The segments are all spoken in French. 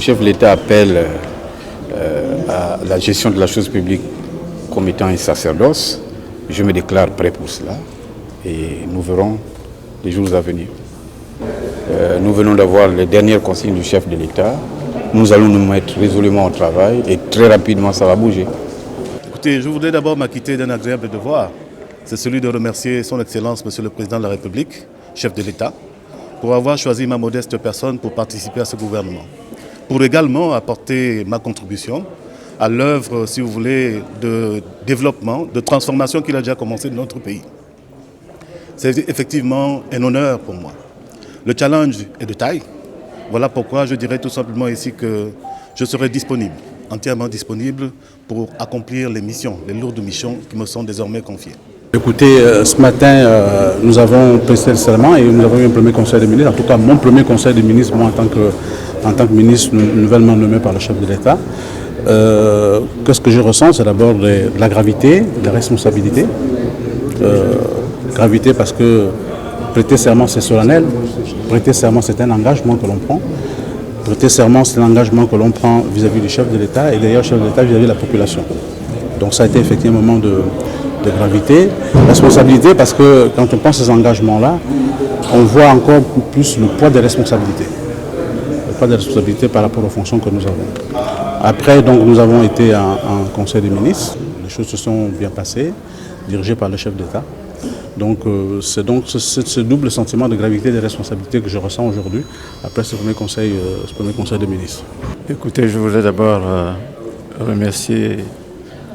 chef de l'État appelle à la gestion de la chose publique comme étant un sacerdoce. Je me déclare prêt pour cela et nous verrons les jours à venir. Nous venons d'avoir les dernières consignes du chef de l'État. Nous allons nous mettre résolument au travail et très rapidement ça va bouger. Écoutez, je voudrais d'abord m'acquitter d'un agréable devoir. C'est celui de remercier son Excellence, Monsieur le Président de la République, chef de l'État, pour avoir choisi ma modeste personne pour participer à ce gouvernement. Pour également apporter ma contribution à l'œuvre, si vous voulez, de développement, de transformation qu'il a déjà commencé dans notre pays. C'est effectivement un honneur pour moi. Le challenge est de taille. Voilà pourquoi je dirais tout simplement ici que je serai disponible, entièrement disponible pour accomplir les missions, les lourdes missions qui me sont désormais confiées. Écoutez, ce matin, nous avons prêté le serment et nous avons eu un premier conseil des ministres, en tout cas mon premier conseil des ministres, moi en tant que ministre nouvellement nommé par le chef de l'État. Qu'est-ce que je ressens? C'est d'abord de la gravité, de la responsabilité. Gravité parce que prêter serment c'est solennel, prêter serment c'est un engagement que l'on prend. Prêter serment c'est un engagement que l'on prend vis-à-vis du chef de l'État et d'ailleurs chef de l'État vis-à-vis de la population. Donc ça a été effectivement un moment de gravité, responsabilité parce que quand on prend ces engagements-là, on voit encore plus le poids des responsabilités. Le poids des responsabilités par rapport aux fonctions que nous avons. Après, donc, nous avons été en conseil des ministres. Les choses se sont bien passées, dirigées par le chef d'État. Donc, c'est donc ce double sentiment de gravité et de responsabilité que je ressens aujourd'hui après ce premier conseil des ministres. Écoutez, je voudrais d'abord remercier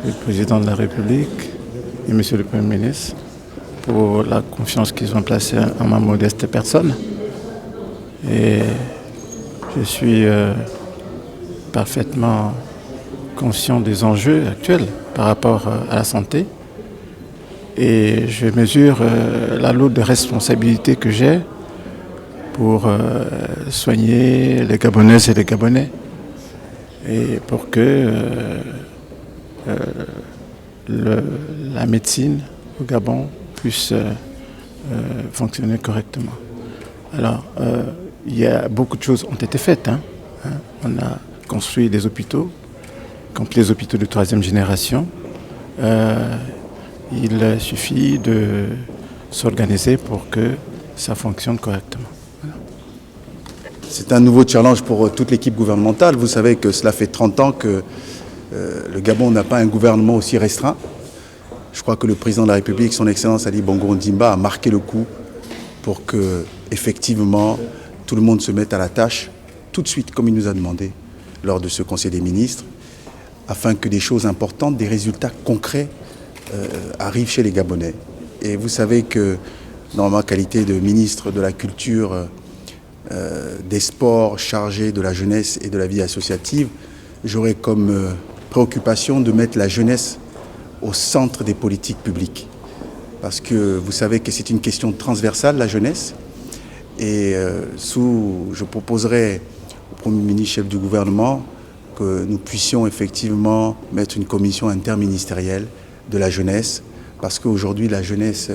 le président de la République et monsieur le Premier ministre pour la confiance qu'ils ont placée en ma modeste personne. Et je suis parfaitement conscient des enjeux actuels par rapport à la santé. Et je mesure la lourde responsabilité que j'ai pour soigner les Gabonaises et les Gabonais et pour que la médecine au Gabon puisse fonctionner correctement. Alors, il y a beaucoup de choses ont été faites. On a construit des hôpitaux, comme les hôpitaux de 3e génération. Il suffit de s'organiser pour que ça fonctionne correctement. Voilà. C'est un nouveau challenge pour toute l'équipe gouvernementale. Vous savez que cela fait 30 ans que le Gabon n'a pas un gouvernement aussi restreint. Je crois que le président de la République, son Excellence Ali Bongo Ondimba, a marqué le coup pour que, effectivement, tout le monde se mette à la tâche tout de suite, comme il nous a demandé lors de ce Conseil des ministres, afin que des choses importantes, des résultats concrets arrivent chez les Gabonais. Et vous savez que dans ma qualité de ministre de la Culture, des Sports, chargé de la jeunesse et de la vie associative, j'aurais comme préoccupation de mettre la jeunesse au centre des politiques publiques. Parce que vous savez que c'est une question transversale, la jeunesse. Et je proposerai au Premier ministre, chef du gouvernement, que nous puissions effectivement mettre une commission interministérielle de la jeunesse, parce qu'aujourd'hui la jeunesse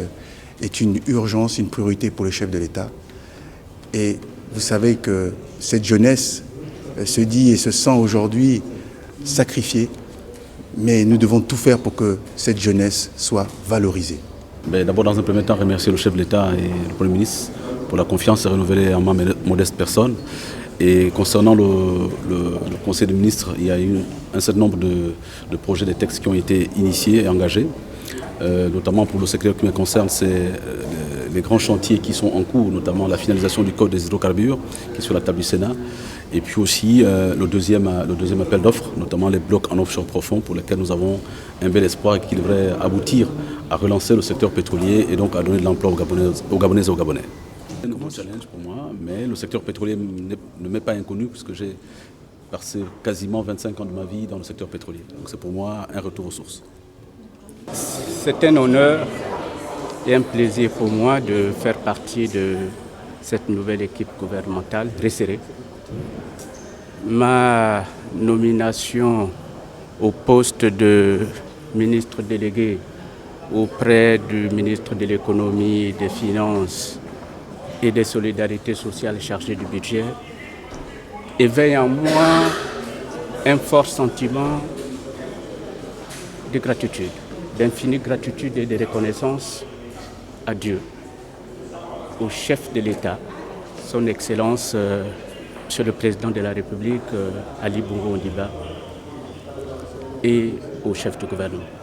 est une urgence, une priorité pour le chef de l'État. Et vous savez que cette jeunesse se dit et se sent aujourd'hui sacrifiée, mais nous devons tout faire pour que cette jeunesse soit valorisée. D'abord, dans un premier temps, remercier le chef de l'État et le Premier ministre pour la confiance renouvelée en ma modeste personne. Et concernant le Conseil des ministres, il y a eu un certain nombre de projets, de textes qui ont été initiés et engagés. Notamment pour le secteur qui me concerne, c'est les grands chantiers qui sont en cours, notamment la finalisation du code des hydrocarbures qui est sur la table du Sénat. Et puis aussi le deuxième appel d'offres, notamment les blocs en offshore profond pour lesquels nous avons un bel espoir qui devrait aboutir à relancer le secteur pétrolier et donc à donner de l'emploi aux Gabonaises et aux Gabonais. C'est un nouveau challenge pour moi, mais le secteur pétrolier ne m'est pas inconnu puisque j'ai passé quasiment 25 ans de ma vie dans le secteur pétrolier. Donc c'est pour moi un retour aux sources. C'est un honneur et un plaisir pour moi de faire partie de cette nouvelle équipe gouvernementale resserrée. Ma nomination au poste de ministre délégué auprès du ministre de l'économie, des finances et des solidarités sociales chargé du budget éveille en moi un fort sentiment de gratitude, d'infinie gratitude et de reconnaissance à Dieu, au chef de l'État, son Excellence, Monsieur le Président de la République, Ali Bongo Ondimba, et au chef du gouvernement.